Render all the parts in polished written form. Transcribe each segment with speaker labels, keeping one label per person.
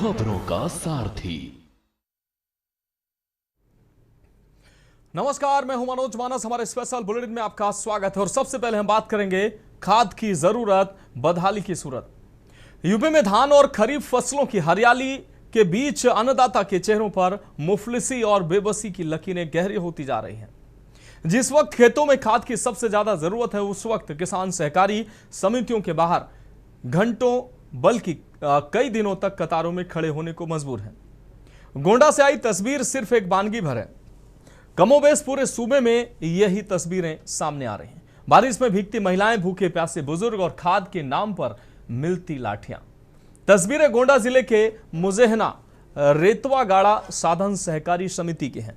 Speaker 1: खबरों का सारथी।
Speaker 2: नमस्कार, मैं हूं मनोज मानस। हमारे स्पेशल बुलेटिन में आपका स्वागत है और सबसे पहले हम बात करेंगे खाद की जरूरत, बदहाली की सूरत। यूपी में धान और खरीफ फसलों की हरियाली के बीच अन्नदाता के चेहरों पर मुफलिसी और बेबसी की लकीरें गहरी होती जा रही हैं। जिस वक्त खेतों में खाद की सबसे ज्यादा जरूरत है, उस वक्त किसान सहकारी समितियों के बाहर घंटों बल्कि कई दिनों तक कतारों में खड़े होने को मजबूर हैं। गोंडा से आई तस्वीर सिर्फ एक बानगी भर है, कमोबेश पूरे सूबे में यही तस्वीरें सामने आ रही हैं। बारिश में भीगती महिलाएं, भूखे प्यासे बुजुर्ग और खाद के नाम पर मिलती लाठियां। तस्वीरें गोंडा जिले के मुजेहना रेतवा गाड़ा साधन सहकारी समिति की हैं।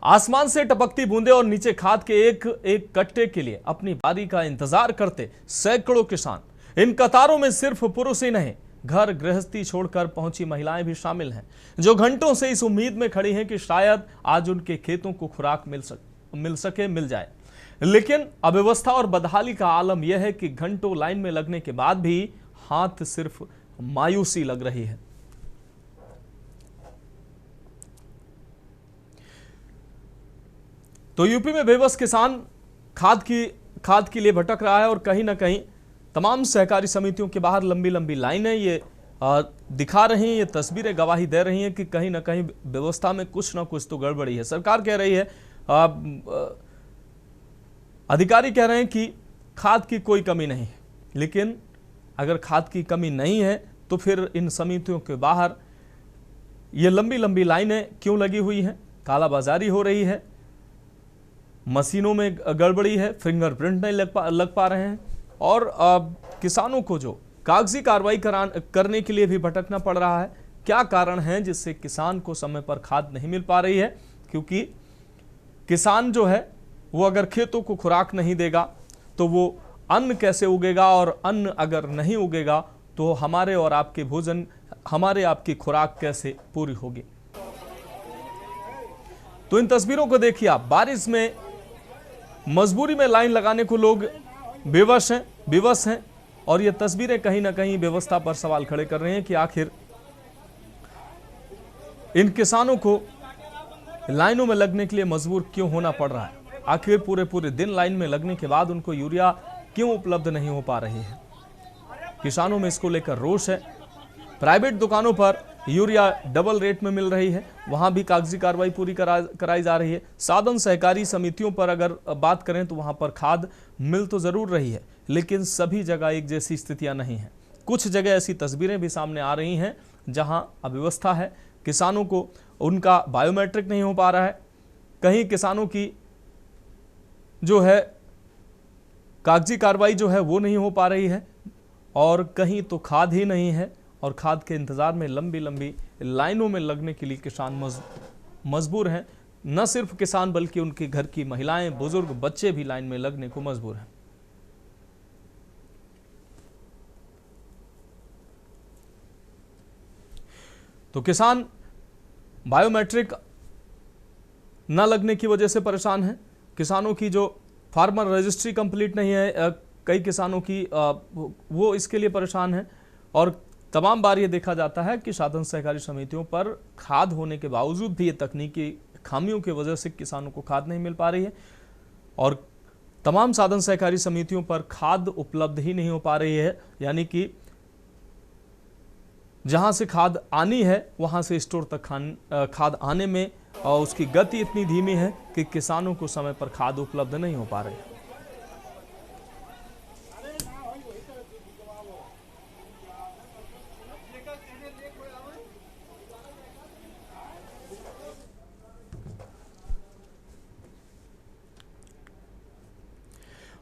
Speaker 2: आसमान से टपकती बूंदे और नीचे खाद के एक एक कट्टे के लिए अपनी बारी का इंतजार करते सैकड़ों किसान। इन कतारों में सिर्फ पुरुष ही नहीं, घर गृहस्थी छोड़कर पहुंची महिलाएं भी शामिल हैं, जो घंटों से इस उम्मीद में खड़ी हैं कि शायद आज उनके खेतों को खुराक मिल जाए। लेकिन अव्यवस्था और बदहाली का आलम यह है कि घंटों लाइन में लगने के बाद भी हाथ सिर्फ मायूसी लग रही है। तो यूपी में बेबस किसान खाद के लिए भटक रहा है और कहीं ना कहीं तमाम सहकारी समितियों के बाहर लंबी लंबी लाइनें ये दिखा रही हैं, ये तस्वीरें गवाही दे रही हैं कि कहीं ना कहीं व्यवस्था में कुछ ना कुछ तो गड़बड़ी है। सरकार कह रही है, अधिकारी कह रहे हैं कि खाद की कोई कमी नहीं है, लेकिन अगर खाद की कमी नहीं है तो फिर इन समितियों के बाहर ये लंबी लंबी लाइनें क्यों लगी हुई हैं? कालाबाजारी हो रही है, मशीनों में गड़बड़ी है, फिंगरप्रिंट नहीं लग पा रहे हैं और किसानों को जो कागजी कार्रवाई करने के लिए भी भटकना पड़ रहा है। क्या कारण है जिससे किसान को समय पर खाद नहीं मिल पा रही है? क्योंकि किसान जो है वो अगर खेतों को खुराक नहीं देगा तो वो अन्न कैसे उगेगा, और अन्न अगर नहीं उगेगा तो हमारे और आपके भोजन, हमारे आपकी खुराक कैसे पूरी होगी? तो इन तस्वीरों को देखिए आप। बारिश में मजबूरी में लाइन लगाने को लोग बेवश हैं और ये तस्वीरें कहीं ना कहीं व्यवस्था पर सवाल खड़े कर रहे हैं कि आखिर इन किसानों को लाइनों में लगने के लिए मजबूर क्यों होना पड़ रहा है? आखिर पूरे दिन लाइन में लगने के बाद उनको यूरिया क्यों उपलब्ध नहीं हो पा रही है? किसानों में इसको लेकर रोष है। प्राइवेट दुकानों पर यूरिया डबल रेट में मिल रही है, वहां भी कागजी कार्रवाई पूरी कराई जा रही है। साधन सहकारी समितियों पर अगर बात करें तो वहां पर खाद मिल तो जरूर रही है, लेकिन सभी जगह एक जैसी स्थितियां नहीं हैं। कुछ जगह ऐसी तस्वीरें भी सामने आ रही हैं जहां अव्यवस्था है, किसानों को उनका बायोमेट्रिक नहीं हो पा रहा है, कहीं किसानों की जो है कागजी कार्रवाई जो है वो नहीं हो पा रही है, और कहीं तो खाद ही नहीं है और खाद के इंतजार में लंबी लंबी लाइनों में लगने के लिए किसान मजबूर हैं। न सिर्फ किसान बल्कि उनके घर की महिलाएं, बुजुर्ग, बच्चे भी लाइन में लगने को मजबूर हैं। तो किसान बायोमेट्रिक न लगने की वजह से परेशान हैं। किसानों की जो फार्मर रजिस्ट्री कंप्लीट नहीं है, कई किसानों की वो इसके लिए परेशान हैं। और तमाम बार ये देखा जाता है कि साधन सहकारी समितियों पर खाद होने के बावजूद भी ये तकनीकी खामियों की वजह से किसानों को खाद नहीं मिल पा रही है और तमाम साधन सहकारी समितियों पर खाद उपलब्ध ही नहीं हो पा रही है। यानी कि जहां से खाद आनी है वहां से स्टोर तक खाद आने में और उसकी गति इतनी धीमी है कि किसानों को समय पर खाद उपलब्ध नहीं हो पा रही है।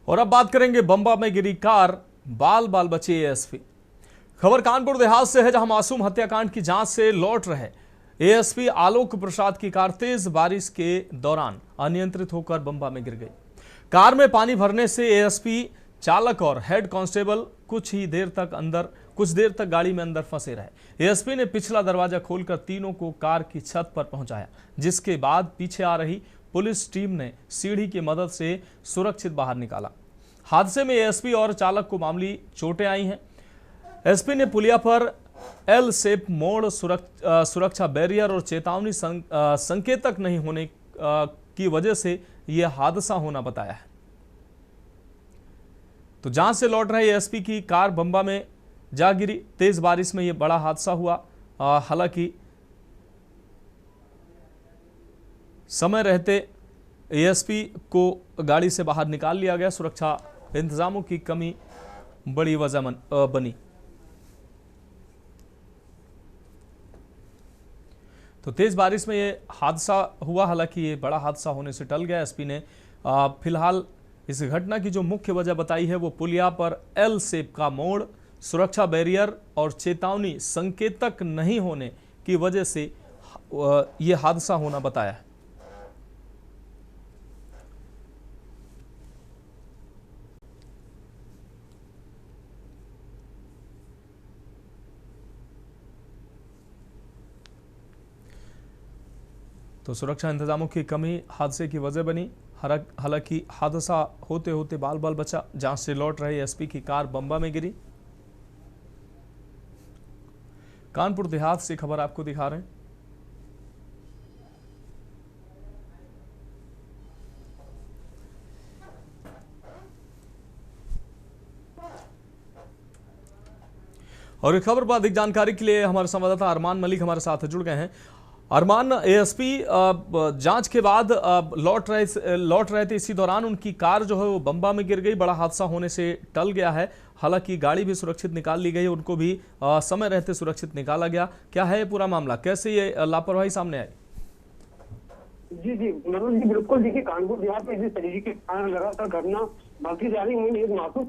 Speaker 2: और अब बात करेंगे बंबा में गिरी कार, बाल बचे एएसपी। खबर कानपुर देहात से है, जहां मासूम हत्याकांड की जांच से लौट रहे एएसपी आलोक प्रसाद की कार तेज बारिश के दौरान अनियंत्रित होकर बंबा में गिर गई। कार में पानी भरने से एएसपी, चालक और हेड कांस्टेबल कुछ देर तक गाड़ी में अंदर फंसे रहे। एएसपी ने पिछला दरवाजा खोलकर तीनों को कार की छत पर पहुंचाया, जिसके बाद पीछे आ रही पुलिस टीम ने सीढ़ी की मदद से सुरक्षित बाहर निकाला। हादसे में एएसपी और चालक को मामूली चोटें आई हैं। एसपी ने पुलिया पर एल शेप मोड़, सुरक्षा बैरियर और चेतावनी संकेतक नहीं होने की वजह से यह हादसा होना बताया है। तो जांच से लौट रहे एएसपी की कार बम्बा में जा गिरी। तेज बारिश में यह बड़ा हादसा हुआ। हालांकि समय रहते एएसपी को गाड़ी से बाहर निकाल लिया गया। सुरक्षा इंतजामों की कमी बड़ी वजह बनी। तो तेज बारिश में ये हादसा हुआ। हालांकि ये बड़ा हादसा होने से टल गया। एसपी ने फिलहाल इस घटना की जो मुख्य वजह बताई है वो पुलिया पर एल शेप का मोड़, सुरक्षा बैरियर और चेतावनी संकेतक नहीं होने की वजह से ये हादसा होना बताया है। तो सुरक्षा इंतजामों की कमी हादसे की वजह बनी। हालांकि हादसा होते होते बाल बाल बचा। जांच से लौट रहे एसपी की कार बम्बा में गिरी। कानपुर देहात से खबर आपको दिखा रहे हैं। और इस खबर पर अधिक जानकारी के लिए हमारे संवाददाता अरमान मलिक हमारे साथ जुड़ गए हैं। अरमान, एएसपी जांच के बाद लौट रहे थे। इसी दौरान उनकी कार जो है वो बम्बा में गिर गई। बड़ा हादसा होने से टल गया है। हालांकि गाड़ी भी सुरक्षित निकाल ली गई, उनको भी समय रहते सुरक्षित निकाला गया। क्या है ये पूरा मामला, कैसे ये लापरवाही सामने आई?
Speaker 1: जी मनोज जी, बिल्कुल। देखिए, कानपुर देहात में इस तरीके के लगातार घटना बढ़ती जा रही है। एक मासूम।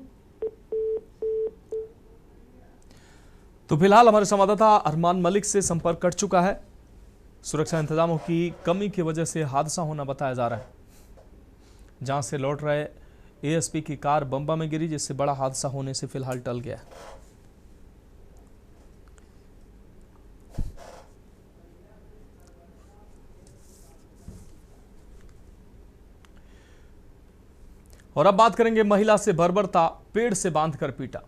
Speaker 2: तो फिलहाल हमारे संवाददाता अरमान मलिक से संपर्क कट चुका है। सुरक्षा इंतजामों की कमी की वजह से हादसा होना बताया जा रहा है। जहां से लौट रहे एएसपी की कार बम्बा में गिरी, जिससे बड़ा हादसा होने से फिलहाल टल गया। और अब बात करेंगे महिला से बर्बरता, पेड़ से बांधकर पीटा।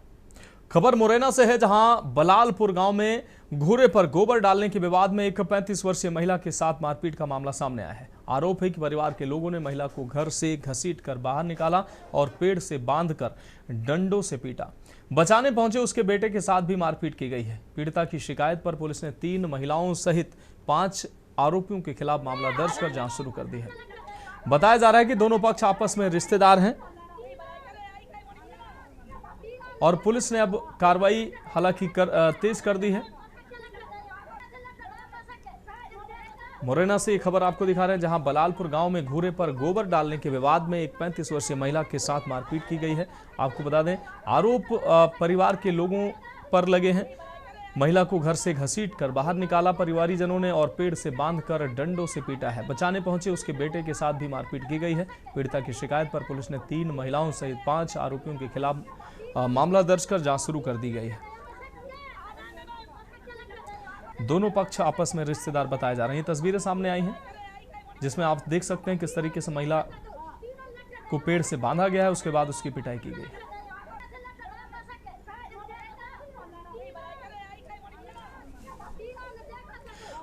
Speaker 2: खबर मुरैना से है, जहां बलालपुर गांव में घूरे पर गोबर डालने के विवाद में एक 35 वर्षीय महिला के साथ मारपीट का मामला सामने आया है। आरोप है कि परिवार के लोगों ने महिला को घर से घसीटकर बाहर निकाला और पेड़ से बांधकर डंडों से पीटा। बचाने पहुंचे उसके बेटे के साथ भी मारपीट की गई है। पीड़िता की शिकायत पर पुलिस ने 3 महिलाओं सहित 5 आरोपियों के खिलाफ मामला दर्ज कर जांच शुरू कर दी है। बताया जा रहा है कि दोनों पक्ष आपस में रिश्तेदार हैं और पुलिस ने अब कार्रवाई हालांकि तेज कर दी है। मुरैना से ये खबर आपको दिखा रहे हैं, जहां बलालपुर गांव में घूरे पर गोबर डालने के विवाद में एक 35 वर्षीय महिला के साथ मारपीट की गई है। आपको बता दें, आरोप परिवार के लोगों पर लगे हैं। महिला को घर से घसीट कर बाहर निकाला परिवारीजनों ने और पेड़ से बांधकर डंडों से पीटा है। बचाने पहुंचे उसके बेटे के साथ भी मारपीट की गई है। पीड़िता की शिकायत पर पुलिस ने 3 महिलाओं सहित 5 आरोपियों के खिलाफ मामला दर्ज कर जांच शुरू कर दी गई है। दोनों पक्ष आपस में रिश्तेदार बताए जा रहे हैं। तस्वीरें सामने आई हैं जिसमें आप देख सकते हैं किस तरीके से महिला को पेड़ से बांधा गया है, उसके बाद उसकी पिटाई की गई है।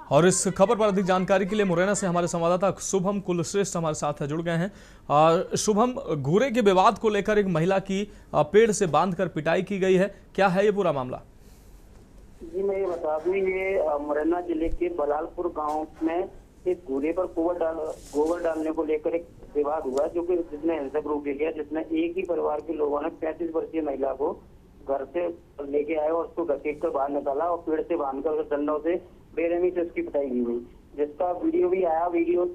Speaker 2: और इस खबर पर अधिक जानकारी के लिए मुरैना से हमारे संवाददाता शुभम कुलश्रेष्ठ हमारे साथ जुड़ गए हैं। शुभम, घूरे के विवाद को लेकर एक महिला की पेड़ से बांधकर पिटाई की गई है, क्या है ये पूरा मामला?
Speaker 1: जी, मैं ये बता दूं, ये मुरैना जिले के बलालपुर गांव में एक घूरे पर गोबर डालने को लेकर एक विवाद हुआ, जो कि जिसने हिंसक रूप ले लिया, जिसमें एक ही परिवार के लोगों ने 35 वर्षीय महिला को घर से लेके आए और उसको घसीट कर बाहर निकाला और पेड़ से बांधकर उसे डंडों से बेरहमी से उसकी पिटाई की गई, जिसका वीडियो भी आया। वीडियो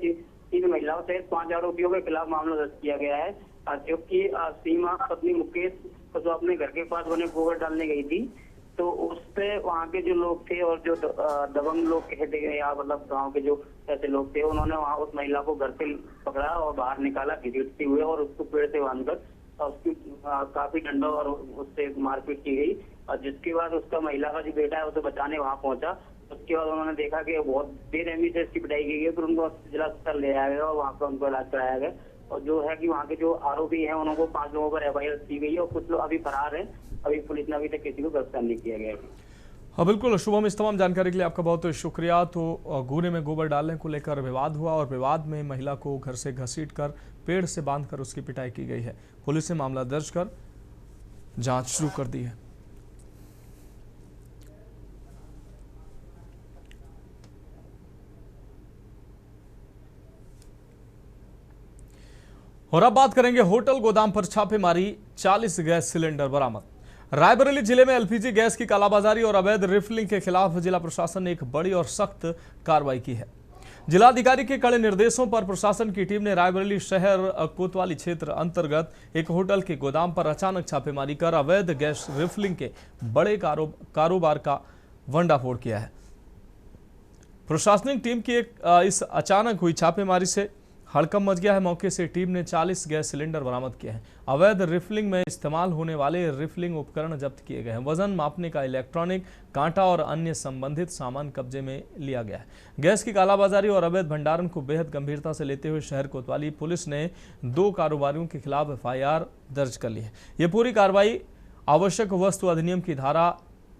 Speaker 1: 3 महिलाओं सहित 5 आरोपियों के खिलाफ मामला दर्ज किया गया है, जबकि सीमा पत्नी मुकेश जो अपने घर के पास बने गोबर डालने गई थी, तो उस पे वहाँ के जो लोग थे और जो दबंग लोग कहते हैं या मतलब गाँव के जो ऐसे लोग थे, उन्होंने वहाँ उस महिला को घर से पकड़ा और बाहर निकाला घसीटते हुए और उसको पेड़ से बांधकर उसकी काफी डंडों और उससे मारपीट की गई। और जिसके बाद उसका महिला का जो बेटा है उसे बचाने वहाँ पहुंचा। उसके बाद उन्होंने देखा कि बहुत बेरहमी से इसकी पिटाई की गई, फिर उनको जिला अस्पताल ले आया गया और वहाँ पर उनको इलाज कराया गया। और जो है कि वहाँ के जो आरोपी हैं उनको 5 लोगों पर FIR की गई और कुछ लोग अभी फरार हैं। अभी पुलिस ने अभी तक किसी को गिरफ्तार नहीं किया गया।
Speaker 2: हाँ बिल्कुल शुभम, इस तमाम जानकारी के लिए आपका बहुत शुक्रिया। तो गूने में गोबर डालने को लेकर विवाद हुआ और विवाद में महिला को घर से घसीटकर पेड़ से बांधकर उसकी पिटाई की गई है। पुलिस ने मामला दर्ज कर जांच शुरू कर दी है। और अब बात करेंगे होटल गोदाम पर छापेमारी, 40 गैस सिलेंडर बरामद। रायबरेली जिले में एलपीजी गैस की कालाबाजारी और अवैध रिफिलिंग के खिलाफ जिला प्रशासन ने एक बड़ी और सख्त कार्रवाई की है। जिलाधिकारी के कड़े निर्देशों पर प्रशासन की टीम ने रायबरेली शहर कोतवाली क्षेत्र अंतर्गत एक होटल के गोदाम पर अचानक छापेमारी कर अवैध गैस रिफिलिंग के बड़े कारोबार का भंडाफोड़ किया है। प्रशासनिक टीम की इस अचानक हुई छापेमारी से हड़कंप मच गया है। मौके से टीम ने 40 गैस सिलेंडर बरामद किए हैं। अवैध रिफिलिंग में इस्तेमाल होने वाले रिफिलिंग उपकरण जब्त किए गए हैं। वजन मापने का इलेक्ट्रॉनिक कांटा और अन्य संबंधित सामान कब्जे में लिया गया है। गैस की कालाबाजारी और अवैध भंडारण को बेहद गंभीरता से लेते हुए शहर कोतवाली पुलिस ने 2 कारोबारियों के खिलाफ FIR दर्ज कर ली है। यह पूरी कार्रवाई आवश्यक वस्तु अधिनियम की धारा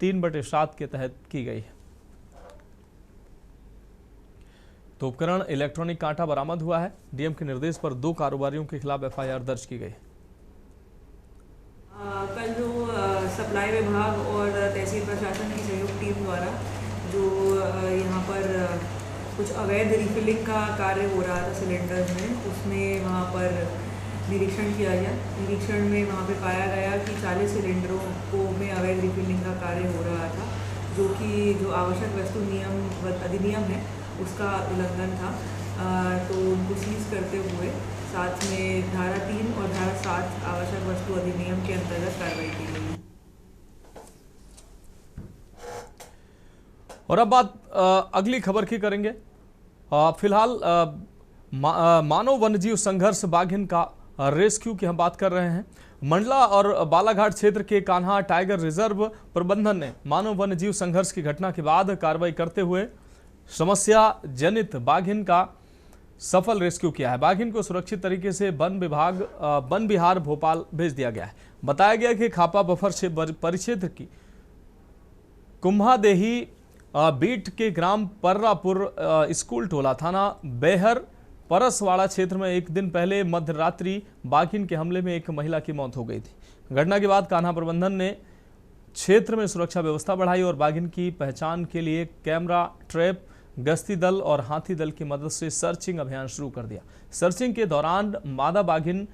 Speaker 2: 3/7 के तहत की गई है। तो उपकरण इलेक्ट्रॉनिक कांटा बरामद हुआ है। डीएम के निर्देश पर 2 कारोबारियों के खिलाफ FIR दर्ज की गई है।
Speaker 3: कल जो सप्लाई विभाग और तहसील प्रशासन की संयुक्त टीम द्वारा जो यहाँ पर कुछ अवैध रिफिलिंग का कार्य हो रहा था सिलेंडर में, उसमें वहाँ पर निरीक्षण किया गया। निरीक्षण में वहाँ पे पाया गया कि 40 सिलेंडरों को में अवैध रिफिलिंग का कार्य हो रहा था, जो कि जो आवश्यक वस्तु नियम अधिनियम है उसका उल्लंघन था। तो उनको सीज करते हुए साथ में धारा 3 और धारा 7 आवश्यक वस्तु अधिनियम के अंतर्गत कार्रवाई की गई है।
Speaker 2: और अब बात अगली खबर की करेंगे। फिलहाल मानव वन्यजीव संघर्ष बाघिन का रेस्क्यू की हम बात कर रहे हैं। मंडला और बालाघाट क्षेत्र के कान्हा टाइगर रिजर्व प्रबंधन ने मानव वन्यजीव संघर्ष की घटना के बाद कार्रवाई करते हुए समस्या जनित बाघिन का सफल रेस्क्यू किया है। बाघिन को सुरक्षित तरीके से वन विहार भोपाल भेज दिया गया है। बताया गया कि खापा बफर परिक्षेत्र की कुम्हादेही बीट के ग्राम पर्रापुर स्कूल टोला थाना बेहर परसवाड़ा क्षेत्र में एक दिन पहले मध्य रात्रि बाघिन के हमले में एक महिला की मौत हो गई थी। घटना के बाद कान्हा प्रबंधन ने क्षेत्र में सुरक्षा व्यवस्था बढ़ाई और बाघिन की पहचान के लिए कैमरा ट्रैप, गश्ती दल और हाथी दल की मदद से सर्चिंग अभियान शुरू कर दिया। सर्चिंग के दौरान मादा बाघिन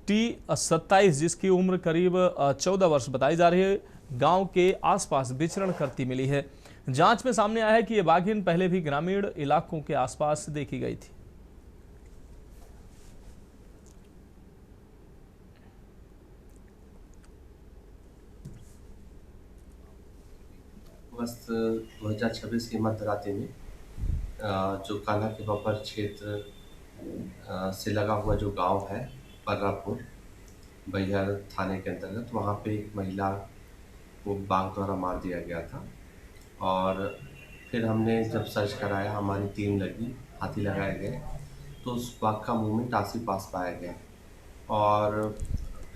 Speaker 2: T27 जिसकी उम्र करीब 14 वर्ष बताई जा रही है, गांव के आसपास विचरण करती मिली है। जांच में सामने आया है कि यह बाघिन पहले भी ग्रामीण इलाकों के आसपास देखी गई थी।
Speaker 4: अगस्त 2026 की मध्य रात्रि में जो कान्हा के बफर क्षेत्र से लगा हुआ जो गांव है पर्रापुर बैहर थाने के अंतर्गत, वहां पे एक महिला को बाघ द्वारा मार दिया गया था। और फिर हमने जब सर्च कराया, हमारी टीम लगी, हाथी लगाए गए, तो उस बाघ का मूवमेंट आस पास पाया गया। और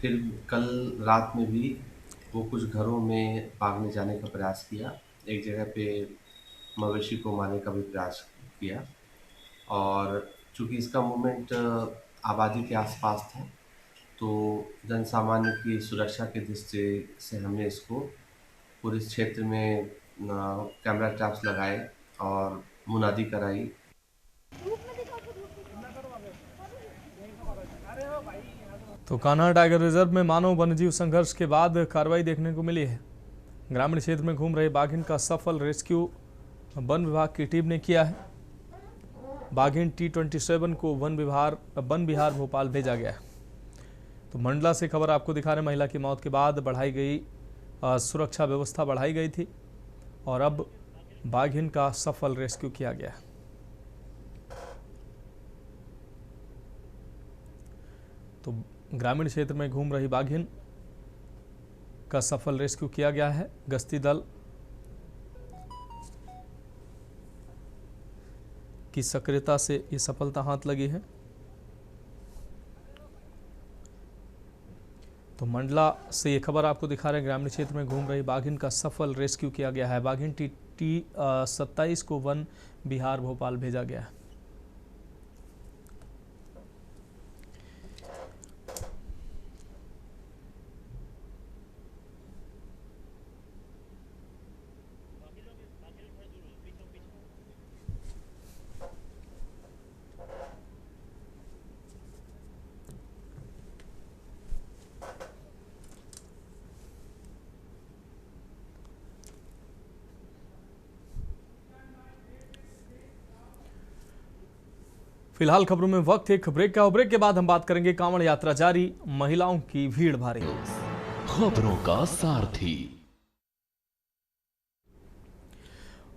Speaker 4: फिर कल रात में भी वो कुछ घरों में भागने जाने का प्रयास किया। एक जगह पे मवेशी को मारने का भी प्रयास किया। और चूँकि इसका मूवमेंट आबादी के आसपास था, तो जन सामान्य की सुरक्षा की दृष्टि से हमने इसको पूरे क्षेत्र में कैमरा ट्रैप्स लगाए और मुनादी कराई।
Speaker 2: तो कान्हा टाइगर रिजर्व में मानव वन्यजीव संघर्ष के बाद कार्रवाई देखने को मिली है। ग्रामीण क्षेत्र में घूम रहे बाघिन का सफल रेस्क्यू वन विभाग की टीम ने किया है। बाघिन T27 को वन विहार भोपाल भेजा गया है। तो मंडला से खबर आपको दिखा रहे, महिला की मौत के बाद बढ़ाई गई सुरक्षा व्यवस्था बढ़ाई गई थी और अब बाघिन का सफल रेस्क्यू किया गया। तो ग्रामीण क्षेत्र में घूम रही बाघिन का सफल रेस्क्यू किया गया है। गश्ती दल की सक्रियता से ये सफलता हाथ लगी है। तो मंडला से ये खबर आपको दिखा रहे हैं। ग्रामीण क्षेत्र में घूम रही बाघिन का सफल रेस्क्यू किया गया है। बाघिन टी 27 को वन विहार भोपाल भेजा गया है। फिलहाल खबरों में वक्त एक ब्रेक का। ब्रेक के बाद हम बात करेंगे कांवड़ यात्रा जारी, महिलाओं की भीड़ भारी।
Speaker 5: खबरों का सारथी।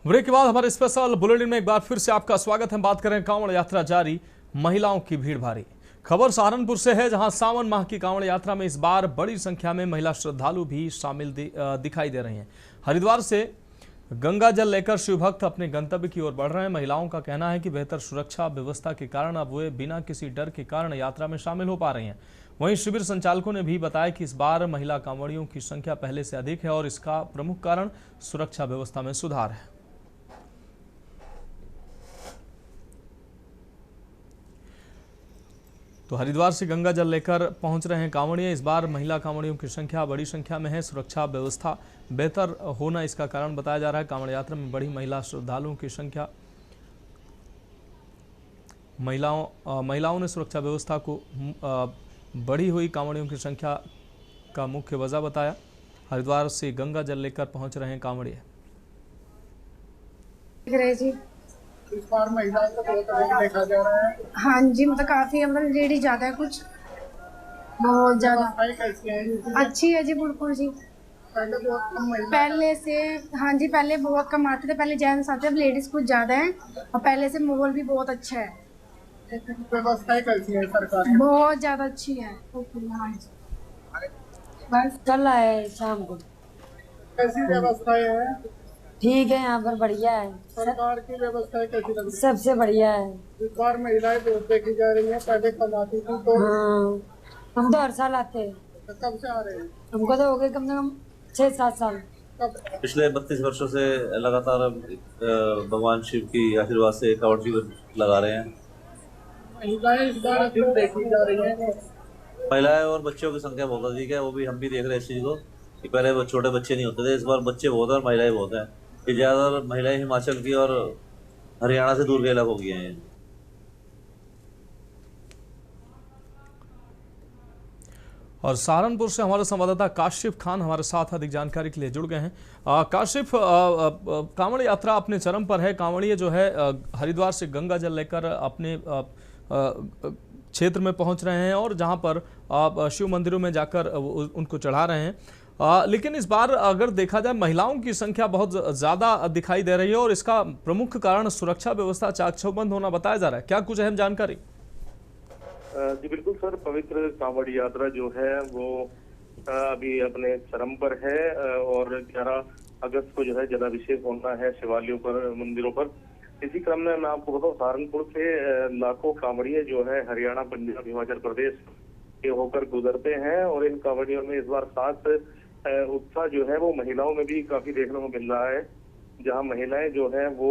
Speaker 2: ब्रेक के बाद हमारे स्पेशल बुलेटिन में एक बार फिर से आपका स्वागत है। हम बात करें कांवड़ यात्रा जारी, महिलाओं की भीड़ भारी। खबर सहारनपुर से है, जहां सावन माह की कांवड़ यात्रा में इस बार बड़ी संख्या में महिला श्रद्धालु भी शामिल दिखाई दे रही हैं। हरिद्वार से गंगा जल लेकर शिव भक्त अपने गंतव्य की ओर बढ़ रहे हैं। महिलाओं का कहना है कि बेहतर सुरक्षा व्यवस्था के कारण अब वे बिना किसी डर के कारण यात्रा में शामिल हो पा रही हैं। वहीं शिविर संचालकों ने भी बताया कि इस बार महिला कांवड़ियों की संख्या पहले से अधिक है और इसका प्रमुख कारण सुरक्षा व्यवस्था में सुधार है। तो हरिद्वार से गंगा जल लेकर पहुंच रहे हैं कांवड़िए। इस बार महिला कांवड़ियों की संख्या बड़ी संख्या में है। सुरक्षा व्यवस्था बेहतर होना इसका कारण बताया जा रहा है। कांवड़ यात्रा में बड़ी महिला श्रद्धालुओं की संख्या, महिलाओं ने सुरक्षा व्यवस्था को बढ़ी हुई कांवड़ियों की संख्या का मुख्य वजह बताया। हरिद्वार से गंगा जल लेकर पहुंच रहे हैं कांवड़िए।
Speaker 6: इस बार महिलाओं को बहुत अधिक देखा जा रहा है।
Speaker 7: हाँ जी, मतलब काफी मतलब लेडी ज्यादा है, कुछ बहुत ज्यादा
Speaker 6: कैसी है?
Speaker 7: अच्छी है जी, बिल्कुल जी।
Speaker 6: पहले बहुत कम महिला,
Speaker 7: पहले से, हाँ जी, पहले बहुत कम आते थे। पहले जेंट्स आते थे, अब लेडीज कुछ ज्यादा है और पहले से माहौल भी बहुत अच्छा है।
Speaker 6: व्यवस्थाएं कैसी है सरकार?
Speaker 7: बहुत ज्यादा अच्छी है। हाँ जी,
Speaker 8: बस चल रहा है शाम को।
Speaker 6: कैसी व्यवस्थाएं हैं?
Speaker 8: ठीक है, यहाँ पर बढ़िया है।
Speaker 6: सरकार की व्यवस्थाएं कैसी लग रही
Speaker 8: सबसे बढ़िया है।
Speaker 6: है? इस बार महिलाएं बहुत देखी जा रही हैं। पहले कम आती थी तो
Speaker 8: हाँ, हम तो हर साल आते हैं।
Speaker 6: कब से आ रहे हैं?
Speaker 8: हमको तो हो गए कम से कम 6-7 साल।
Speaker 9: पिछले 32 वर्षों से लगातार भगवान शिव की आशीर्वाद से कांवड़ शिविर लगा रहे हैं।
Speaker 6: महिलाएं इस बार क्यों देखी जा रही हैं?
Speaker 9: महिलाएं और बच्चों की संख्या बहुत अधिक है। वो भी हम भी देख रहे हैं इस चीज़ को कि पहले वो छोटे बच्चे नहीं होते थे, इस बार बच्चे बहुत हैं और महिलाएं बहुत हैं। ये ज़्यादातर महिलाएं हिमाचल की और हरियाणा से दूर के इलाकों की हैं।
Speaker 2: और सहारनपुर से हमारे संवाददाता काशिफ खान हमारे साथ अधिक जानकारी के लिए जुड़ गए हैं। काशिफ, कांवड़ यात्रा अपने चरम पर है। कांवड़िए जो है हरिद्वार से गंगा जल लेकर अपने क्षेत्र में पहुंच रहे हैं और जहां पर शिव मंदिरों में जाकर उनको चढ़ा रहे हैं। लेकिन इस बार अगर देखा जाए महिलाओं की संख्या बहुत ज़्यादा दिखाई दे रही है और इसका प्रमुख कारण सुरक्षा व्यवस्था चाक चौबंद होना बताया जा रहा है। क्या कुछ अहम जानकारी?
Speaker 10: जी बिल्कुल सर, पवित्र कांवड़ यात्रा जो है वो अभी अपने चरम पर है और 11 अगस्त को जो है जलाभिषेक होना है शिवालयों पर, मंदिरों पर। इसी क्रम में मैं आपको बताऊं, सहारनपुर से लाखों कांवड़िए जो है हरियाणा, पंजाब, हिमाचल प्रदेश के होकर गुजरते हैं और इन कांवड़ियों में इस बार खास उत्साह जो है वो महिलाओं में भी काफी देखने को मिल रहा है। जहां महिलाएं जो है वो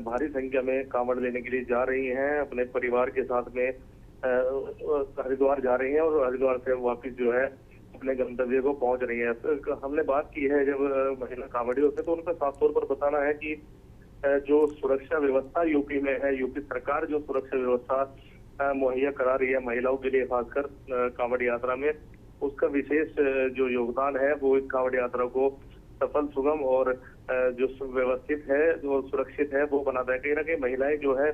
Speaker 10: भारी संख्या में कांवड़ लेने के लिए जा रही हैं, अपने परिवार के साथ में हरिद्वार जा रही हैं और हरिद्वार से वापस जो है अपने गंतव्य को पहुंच रही हैं। हमने बात की है जब महिला कांवड़ियों से, तो उनका साफ तौर पर बताना है कि जो सुरक्षा व्यवस्था यूपी में है, यूपी सरकार जो सुरक्षा व्यवस्था मुहैया करा रही है महिलाओं के लिए, खासकर कांवड़ यात्रा में, उसका विशेष जो योगदान है वो इस कांवड़ यात्रा को सफल, सुगम और जो व्यवस्थित है, जो सुरक्षित है, वो बनाता है। कहीं ना कहीं महिलाएं जो है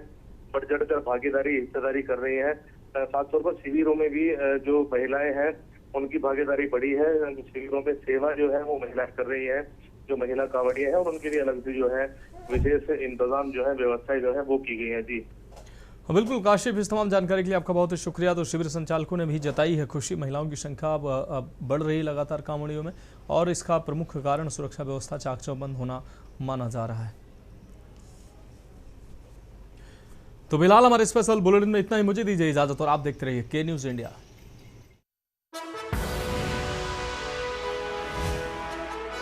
Speaker 10: बढ़ चढ़ कर भागीदारी, हिस्सेदारी कर रही है। खासतौर पर शिविरों में भी जो महिलाएं हैं उनकी भागीदारी बढ़ी है। शिविरों में सेवा जो है वो महिलाएं कर रही है, जो महिला कांवड़िए हैं, और उनके लिए अलग से जो है विशेष इंतजाम जो है, व्यवस्थाएं जो है वो की गई है। जी
Speaker 2: बिल्कुल काशिफ, इस तमाम जानकारी के लिए आपका बहुत शुक्रिया। तो शिविर संचालकों ने भी जताई है खुशी, महिलाओं की संख्या अब बढ़ रही लगातार कांवड़ियों में और इसका प्रमुख कारण सुरक्षा व्यवस्था चाक चौबंद होना माना जा रहा है। तो फिलहाल हमारे स्पेशल बुलेटिन में इतना ही। मुझे दीजिए इजाजत और आप देखते रहिए के न्यूज़ इंडिया।